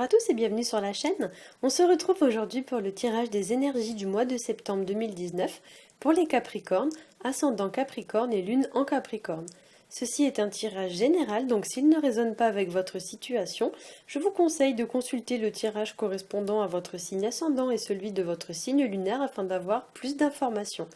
à tous et bienvenue sur la chaîne. On se retrouve aujourd'hui pour le tirage des énergies du mois de septembre 2019 pour les Capricornes, ascendant Capricorne et lune en Capricorne. Ceci est un tirage général, donc s'il ne résonne pas avec votre situation, je vous conseille de consulter le tirage correspondant à votre signe ascendant et celui de votre signe lunaire afin d'avoir plus d'informations.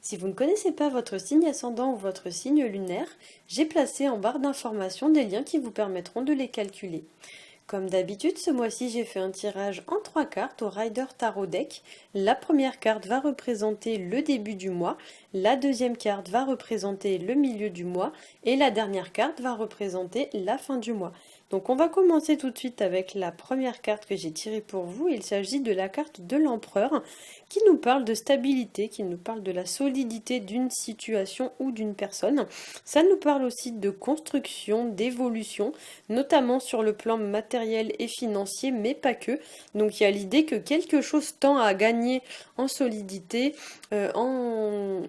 Si vous ne connaissez pas votre signe ascendant ou votre signe lunaire, j'ai placé en barre d'informations des liens qui vous permettront de les calculer. Comme d'habitude, ce mois-ci, j'ai fait un tirage en 3 cartes au Rider Tarot Deck. La première carte va représenter le début du mois, la deuxième carte va représenter le milieu du mois et la dernière carte va représenter la fin du mois. Donc on va commencer tout de suite avec la première carte que j'ai tirée pour vous. Il s'agit de la carte de l'Empereur qui nous parle de stabilité, qui nous parle de la solidité d'une situation ou d'une personne. Ça nous parle aussi de construction, d'évolution, notamment sur le plan matériel et financier, mais pas que. Donc il y a l'idée que quelque chose tend à gagner en solidité, en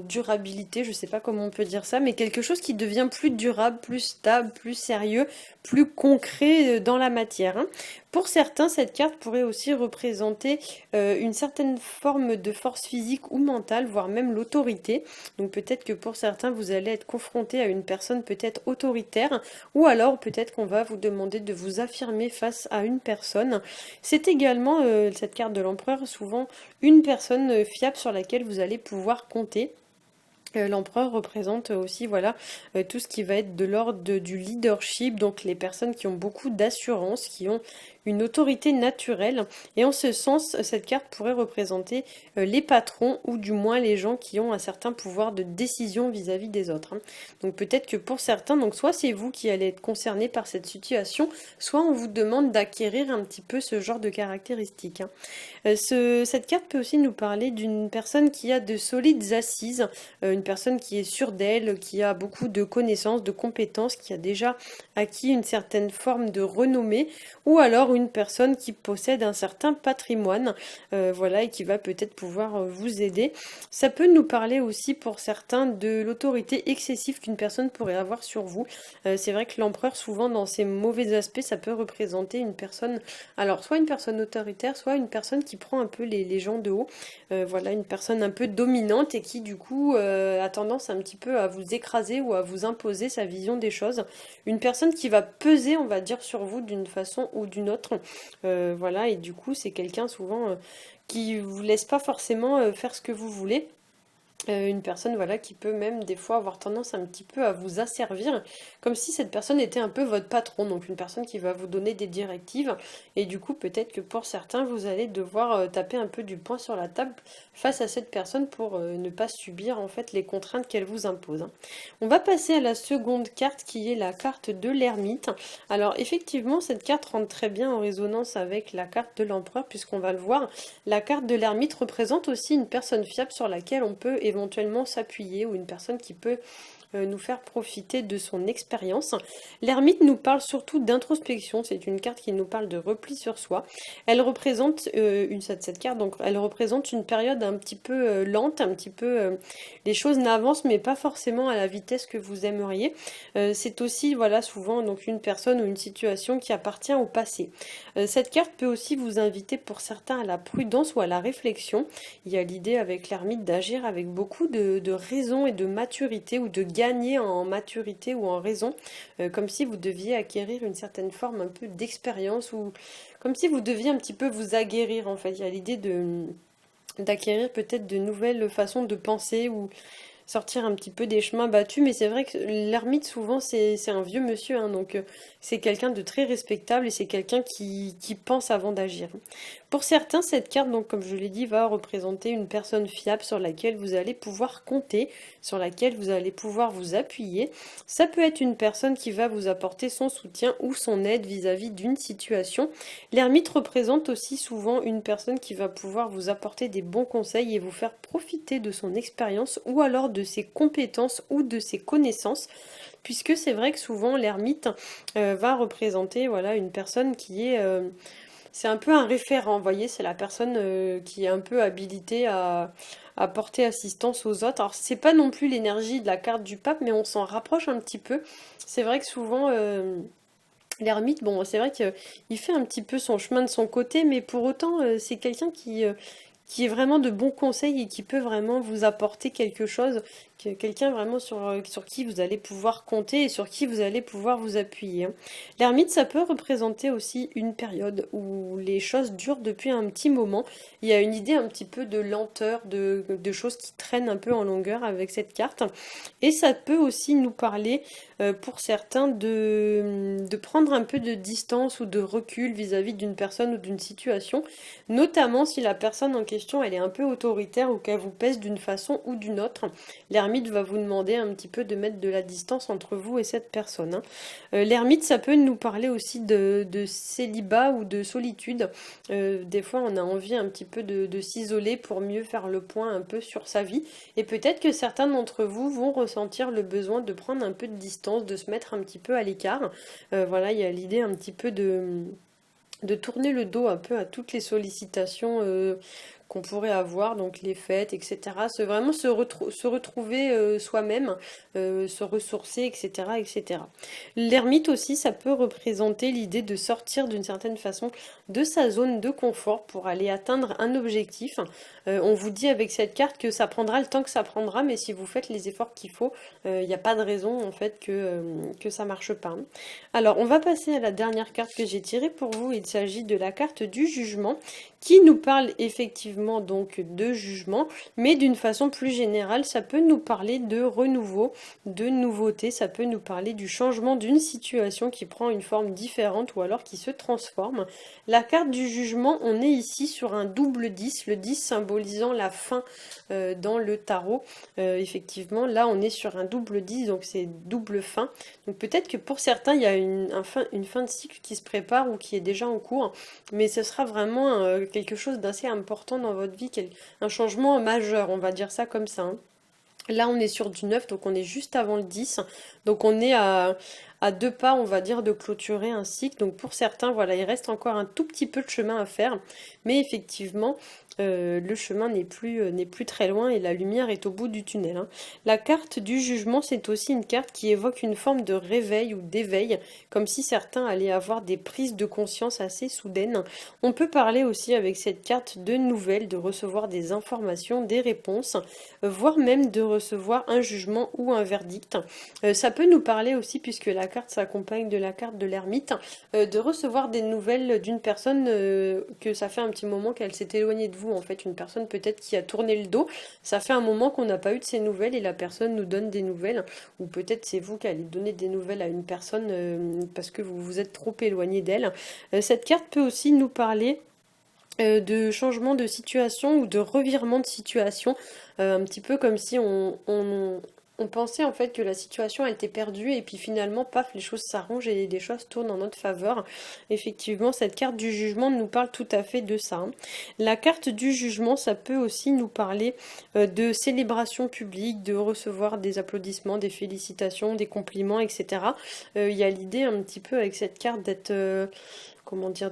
durabilité, je sais pas comment on peut dire ça, mais quelque chose qui devient plus durable, plus stable, plus sérieux, plus concret dans la matière, hein. Pour certains, cette carte pourrait aussi représenter une certaine forme de force physique ou mentale, voire même l'autorité. Donc peut-être que pour certains, vous allez être confronté à une personne peut-être autoritaire, ou alors peut-être qu'on va vous demander de vous affirmer face à une personne. C'est également, cette carte de l'empereur, souvent une personne fiable sur laquelle vous allez pouvoir compter. L'empereur représente aussi voilà, tout ce qui va être de l'ordre du leadership, donc les personnes qui ont beaucoup d'assurance, qui ont une autorité naturelle. Et en ce sens, cette carte pourrait représenter les patrons ou du moins les gens qui ont un certain pouvoir de décision vis-à-vis des autres, hein. Donc peut-être que pour certains, donc soit c'est vous qui allez être concerné par cette situation, soit on vous demande d'acquérir un petit peu ce genre de caractéristiques, hein. Cette carte peut aussi nous parler d'une personne qui a de solides assises, une personne qui est sûre d'elle, qui a beaucoup de connaissances, de compétences, qui a déjà acquis une certaine forme de renommée, ou alors une personne qui possède un certain patrimoine, voilà, et qui va peut-être pouvoir vous aider. Ça peut nous parler aussi pour certains de l'autorité excessive qu'une personne pourrait avoir sur vous. C'est vrai que l'empereur, souvent dans ses mauvais aspects, ça peut représenter une personne, alors soit une personne autoritaire, soit une personne qui prend un peu les gens de haut. Voilà, une personne un peu dominante et qui du coup a tendance un petit peu à vous écraser ou à vous imposer sa vision des choses. Une personne qui va peser, on va dire, sur vous d'une façon ou d'une autre. Voilà, et du coup c'est quelqu'un souvent qui vous laisse pas forcément faire ce que vous voulez. Une personne voilà qui peut même des fois avoir tendance un petit peu à vous asservir, comme si cette personne était un peu votre patron, donc une personne qui va vous donner des directives, et du coup peut-être que pour certains vous allez devoir taper un peu du poing sur la table face à cette personne pour ne pas subir en fait les contraintes qu'elle vous impose, hein. On va passer à la seconde carte qui est la carte de l'ermite. Alors effectivement cette carte rentre très bien en résonance avec la carte de l'empereur, puisqu'on va le voir, la carte de l'ermite représente aussi une personne fiable sur laquelle on peut éventuellement s'appuyer, ou une personne qui peut nous faire profiter de son expérience. L'ermite nous parle surtout d'introspection, c'est une carte qui nous parle de repli sur soi. Elle représente cette carte, donc elle représente une période un petit peu lente, un petit peu les choses n'avancent mais pas forcément à la vitesse que vous aimeriez. C'est aussi voilà souvent donc une personne ou une situation qui appartient au passé. Cette carte peut aussi vous inviter pour certains à la prudence ou à la réflexion. Il y a l'idée avec l'ermite d'agir avec beaucoup de raison et de maturité, ou de gagner en maturité ou en raison, comme si vous deviez acquérir une certaine forme un peu d'expérience, ou comme si vous deviez un petit peu vous aguerrir en fait. Il y a l'idée d'acquérir peut-être de nouvelles façons de penser, ou sortir un petit peu des chemins battus, mais c'est vrai que l'ermite souvent c'est un vieux monsieur, hein, donc c'est quelqu'un de très respectable et c'est quelqu'un qui pense avant d'agir. Pour certains, cette carte, donc comme je l'ai dit, va représenter une personne fiable sur laquelle vous allez pouvoir compter, sur laquelle vous allez pouvoir vous appuyer. Ça peut être une personne qui va vous apporter son soutien ou son aide vis-à-vis d'une situation. L'ermite représente aussi souvent une personne qui va pouvoir vous apporter des bons conseils et vous faire profiter de son expérience, ou alors de ses compétences ou de ses connaissances, puisque c'est vrai que souvent l'ermite va représenter voilà une personne qui est c'est un peu un référent, vous voyez, c'est la personne qui est un peu habilitée à porter assistance aux autres. Alors c'est pas non plus l'énergie de la carte du pape, mais on s'en rapproche un petit peu. C'est vrai que souvent L'ermite, bon, c'est vrai qu'il fait un petit peu son chemin de son côté, mais pour autant, c'est quelqu'un qui est vraiment de bons conseils et qui peut vraiment vous apporter quelque chose, quelqu'un vraiment sur qui vous allez pouvoir compter et sur qui vous allez pouvoir vous appuyer, hein. L'ermite, ça peut représenter aussi une période où les choses durent depuis un petit moment. Il y a une idée un petit peu de lenteur, de choses qui traînent un peu en longueur avec cette carte. Et ça peut aussi nous parler, pour certains, de prendre un peu de distance ou de recul vis-à-vis d'une personne ou d'une situation, notamment si la personne en question elle est un peu autoritaire ou qu'elle vous pèse d'une façon ou d'une autre. L'ermite va vous demander un petit peu de mettre de la distance entre vous et cette personne, hein. L'ermite, ça peut nous parler aussi de célibat ou de solitude. Des fois, on a envie un petit peu de s'isoler pour mieux faire le point un peu sur sa vie. Et peut-être que certains d'entre vous vont ressentir le besoin de prendre un peu de distance, de se mettre un petit peu à l'écart. Voilà, il y a l'idée un petit peu de tourner le dos un peu à toutes les sollicitations qu'on pourrait avoir, donc les fêtes, etc. C'est vraiment se retrouver soi-même, se ressourcer, etc., etc. L'ermite aussi, ça peut représenter l'idée de sortir d'une certaine façon de sa zone de confort pour aller atteindre un objectif. On vous dit avec cette carte que ça prendra le temps que ça prendra, mais si vous faites les efforts qu'il faut, il n'y a pas de raison en fait que ça marche pas. Alors, on va passer à la dernière carte que j'ai tirée pour vous. Il s'agit de la carte du jugement qui nous parle effectivement donc de jugement, mais d'une façon plus générale, ça peut nous parler de renouveau, de nouveauté, ça peut nous parler du changement d'une situation qui prend une forme différente ou alors qui se transforme. La carte du jugement, on est ici sur un double 10, le 10 symbolisant la fin dans le tarot. Effectivement, là on est sur un double 10, donc c'est double fin. Donc peut-être que pour certains, il y a une fin de cycle qui se prépare ou qui est déjà en cours, mais ce sera vraiment quelque chose d'assez important dans votre vie, un changement majeur, on va dire ça comme ça, hein. Là, on est sur du 9, donc on est juste avant le 10. Donc on est à deux pas, on va dire, de clôturer un cycle. Donc pour certains, voilà, il reste encore un tout petit peu de chemin à faire. Mais effectivement, le chemin n'est plus très loin et la lumière est au bout du tunnel, hein. La carte du jugement, c'est aussi une carte qui évoque une forme de réveil ou d'éveil, comme si certains allaient avoir des prises de conscience assez soudaines. On peut parler aussi avec cette carte de nouvelles, de recevoir des informations, des réponses, voire même de recevoir un jugement ou un verdict. Ça peut nous parler aussi, puisque la carte s'accompagne de la carte de l'ermite, de recevoir des nouvelles d'une personne que ça fait un petit moment qu'elle s'est éloignée de vous, en fait, une personne peut-être qui a tourné le dos. Ça fait un moment qu'on n'a pas eu de ces nouvelles et la personne nous donne des nouvelles, ou peut-être c'est vous qui allez donner des nouvelles à une personne parce que vous vous êtes trop éloigné d'elle. Cette carte peut aussi nous parler de changement de situation ou de revirement de situation, un petit peu comme si on pensait en fait que la situation elle était perdue et puis finalement paf les choses s'arrangent et les choses tournent en notre faveur. Effectivement, cette carte du jugement nous parle tout à fait de ça, hein. La carte du jugement, ça peut aussi nous parler de célébration publique, de recevoir des applaudissements, des félicitations, des compliments, etc. Il y a l'idée un petit peu avec cette carte d'être comment dire,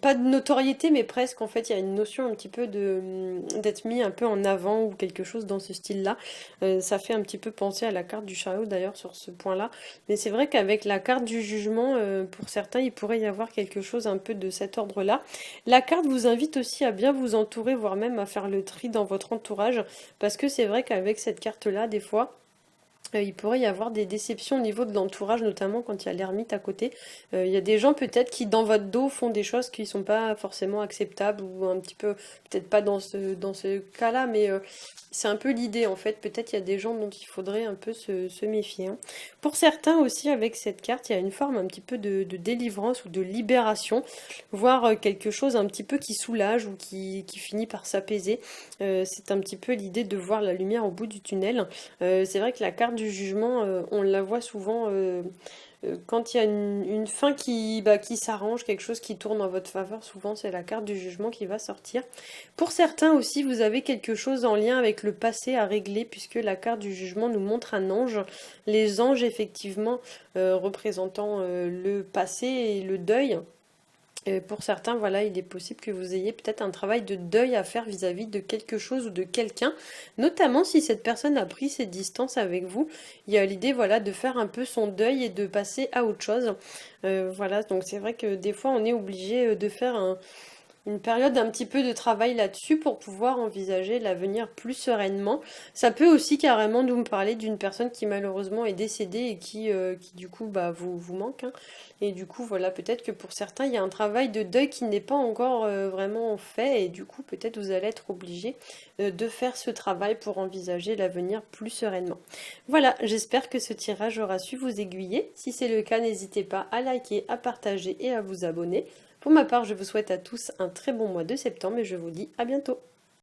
pas de notoriété, mais presque, en fait, il y a une notion un petit peu d'être mis un peu en avant ou quelque chose dans ce style-là. Ça fait un petit peu penser à la carte du chariot, d'ailleurs, sur ce point-là. Mais c'est vrai qu'avec la carte du jugement, pour certains, il pourrait y avoir quelque chose un peu de cet ordre-là. La carte vous invite aussi à bien vous entourer, voire même à faire le tri dans votre entourage, parce que c'est vrai qu'avec cette carte-là, des fois, il pourrait y avoir des déceptions au niveau de l'entourage, notamment quand il y a l'ermite à côté. Il y a des gens peut-être qui dans votre dos font des choses qui sont pas forcément acceptables ou un petit peu, peut-être pas dans ce cas-là, mais c'est un peu l'idée en fait. Peut-être il y a des gens dont il faudrait un peu se méfier, hein. Pour certains aussi, avec cette carte, il y a une forme un petit peu de délivrance ou de libération, voire quelque chose un petit peu qui soulage ou qui finit par s'apaiser. C'est un petit peu l'idée de voir la lumière au bout du tunnel. C'est vrai que la carte du jugement, on la voit souvent quand il y a une fin qui s'arrange, quelque chose qui tourne en votre faveur, souvent c'est la carte du jugement qui va sortir. Pour certains aussi, vous avez quelque chose en lien avec le passé à régler, puisque la carte du jugement nous montre un ange. Les anges, effectivement, représentant le passé et le deuil. Et pour certains, voilà, il est possible que vous ayez peut-être un travail de deuil à faire vis-à-vis de quelque chose ou de quelqu'un, notamment si cette personne a pris ses distances avec vous. Il y a l'idée, voilà, de faire un peu son deuil et de passer à autre chose. Voilà, donc c'est vrai que des fois, on est obligé de faire une période un petit peu de travail là-dessus pour pouvoir envisager l'avenir plus sereinement. Ça peut aussi carrément nous parler d'une personne qui malheureusement est décédée et qui du coup bah, vous manque, hein. Et du coup voilà, peut-être que pour certains il y a un travail de deuil qui n'est pas encore vraiment fait et du coup peut-être vous allez être obligé de faire ce travail pour envisager l'avenir plus sereinement. Voilà, j'espère que ce tirage aura su vous aiguiller. Si c'est le cas, n'hésitez pas à liker, à partager et à vous abonner. Pour ma part, je vous souhaite à tous un très bon mois de septembre et je vous dis à bientôt.